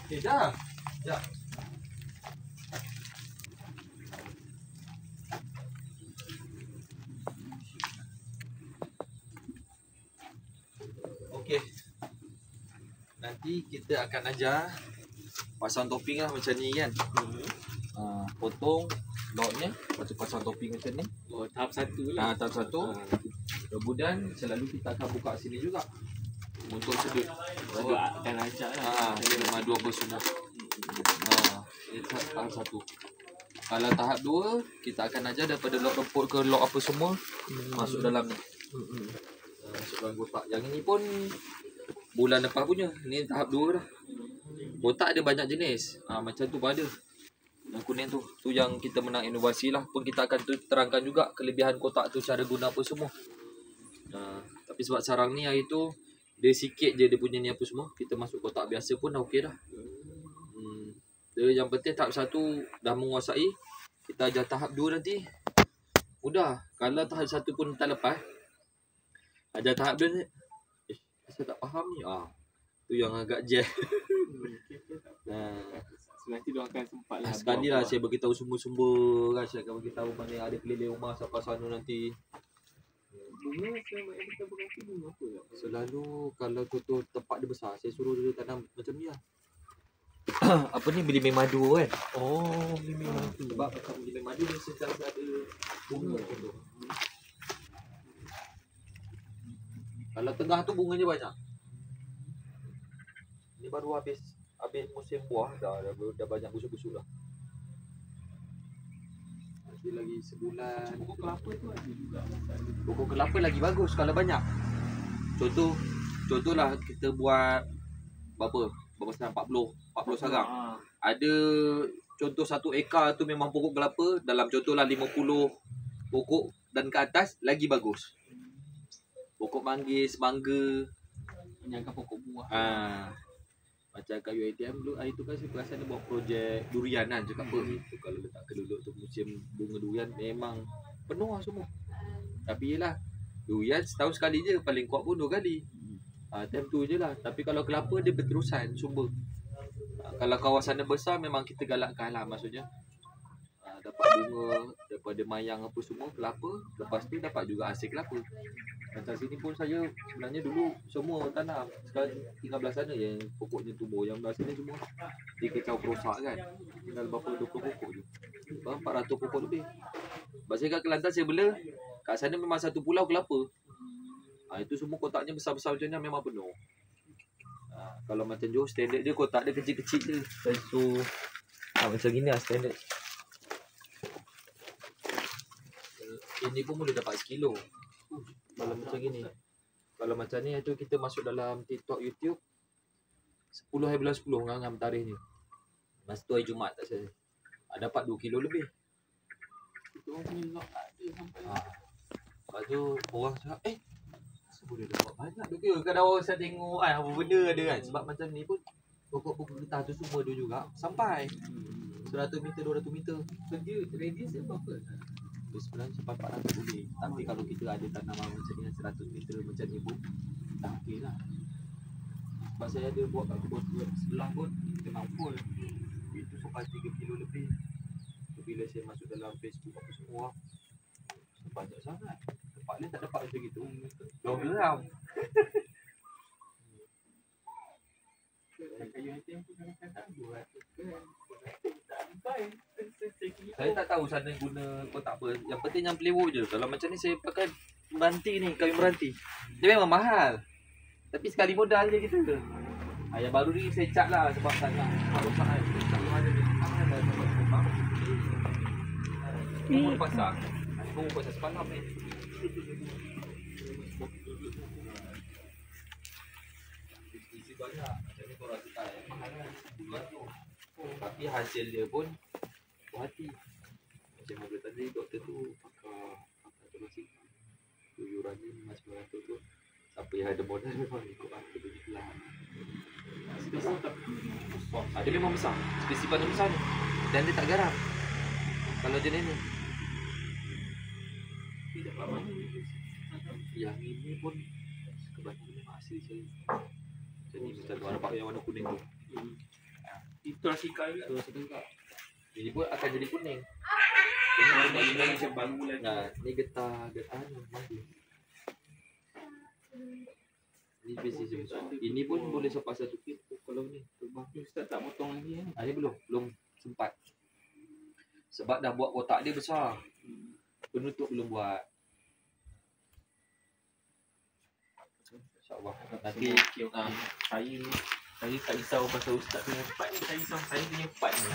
Dah. Dah. Okey. Nanti kita akan ajar pasang topping lah macam ni kan. Potong lotnya, lepas tu pasang topping macam ni. Oh, tahap satu lah. Tahap satu. Kemudian selalu kita akan buka sini juga untuk sedut. Oh, akan ajar lah. Madu apa semua. Ini tahap satu. Kalau tahap dua, kita akan ajar daripada lok remput ke lok apa semua masuk dalam ni. Masuk dalam kotak. Yang ini pun bulan lepas punya. Ni tahap dua dah. Kotak ada banyak jenis. Macam tu pun ada. Yang kuning tu. Tu yang kita menang inovasi lah. Pun kita akan terangkan juga kelebihan kotak tu, cara guna apa semua. Tapi sebab sarang ni hari tu dia sikit je dia punya ni apa semua. Kita masuk kotak biasa pun dah okey dah. Dia yang penting tahap satu dah menguasai. Kita ajar tahap dua nanti mudah. Kalau tahap satu pun tak lepas, ajar tahap dua ni saya tak faham ni. Tu yang agak jam. Nanti dia akan sempat lah. Sekali lah saya beritahu sumber-sumber kan. Saya akan beritahu mana ada keliling rumah sampai sana nanti. Bunga selama yang kita berkati bunga apa lah? Selalu kalau tu tempat dia besar, saya suruh dia tanam macam ni lah. Apa ni, bilik madu kan. Oh, bilik madu. Sebab macam bilik madu dia sentiasa ada bunga tu. Kalau tengah tu bunganya banyak. Ni baru habis musim buah dah banyak busuk-busuk dah. Masih lagi sebulan. Pokok kelapa tu ada juga. Pokok kelapa lagi bagus kalau banyak. Contohlah kita buat berapa sarang, 40 sarang. Ada contoh 1 ekar tu memang pokok kelapa, dalam contohlah 50 pokok dan ke atas lagi bagus. Pokok manggis, mangga, Menyangka pokok buah. Macam kayu ATM dulu hari tu kan saya perasan dia buat projek durian kan, cakap apa itu kalau letak keduduk tu musim bunga durian memang penuh lah semua. Tapi yelah, durian setahun sekali je, paling kuat pun 2 kali. Time tu je lah. Tapi kalau kelapa dia berterusan sumber. Kalau kawasan dia besar memang kita galakkan lah, maksudnya dapat bunga daripada mayang apa semua kelapa, lepas tu dapat juga hasil kelapa. Macam sini pun saya sebenarnya dulu semua tanam, sekarang tinggal belah sana yang pokoknya tumbuh, yang belah sini semua dikecau perosak kan. Tinggal berapa 20 pokok je, 400 pokok lebih. Sebab saya kat Kelantan saya bela, kat sana memang satu pulau kelapa. Itu semua kotaknya besar-besar macam ni memang penuh. Kalau macam Johor standard dia kotak dia kecil-kecil je. So macam gini lah standard. Ini pun boleh dapat 1 kilo kalau macam gini. Kalau macam ni itu kita masuk dalam TikTok, YouTube 10 hari bulan 10 ngam tarikh ni. Masa tu hari Jumaat tak saya. Dapat 2 kilo lebih. Kita orang punya log tak ada sampai. Lepas tu orang cakap boleh dapat banyak 2 kilo. Kadang orang saya tengok apa benda ada kan. Sebab macam ni pun pokok-pokok getah tu semua dia juga sampai 100 meter 200 meter. Kerja radius dia berapa? Sebenarnya sampai 400 boleh. Tapi kalau kita ada tanaman macam ni 100 meter macam ni pun dah okey lah. Sebab saya ada buat kat kebun sebelah pun kita mampu. Itu sampai 3 kilo lebih. Bila saya masuk dalam Facebook apa semua, banyak sangat. Tempat lain tak dapat macam gitu. Diorang geram. Kayu ATM pun kadang-kadang 200 kan. Saya tak tahu sana guna kotak apa. Yang penting yang pelewuk je. Kalau macam ni saya pakai meranti ni, kayu meranti. Dia memang mahal. Tapi sekali modal je kita. Yang baru ni saya cat lah sebab sangat rosak kan. Tak ada ni. Apa dah dapat kotak. Ini pasang. Ini pasang semalam ni. Isi banyak. Macam ni korang tak mahal kan. Tapi hasil dia pun puas hati. Macam mana tadi doktor tu pakar termasuk tuyuran ni mas beratur tu, siapa yang ada modal memang ikut aku punya kelas. Dia memang besar, spesimen besar ni. Dan dia tak garam. Kalau jenis ni tidak lama. Yang ini pun kebanyakan memang asli saya. Jadi macam tu nampak yang warna kuning tu. Torsika juga. Terus tegak. Ini pun akan jadi kuning. Ini macam bangun lagi. Nah, ni getah madu. Ni spesies besar. Ini pun boleh sampai 1 kilo kalau ni terbang. Ustaz tak potong lagi kan? Ini belum sempat. Sebab dah buat kotak dia besar. Penutup belum buat. InsyaAllah. Nanti Saya tak risau pasal Ustaz punya part ni. Saya risau saya punya part ni.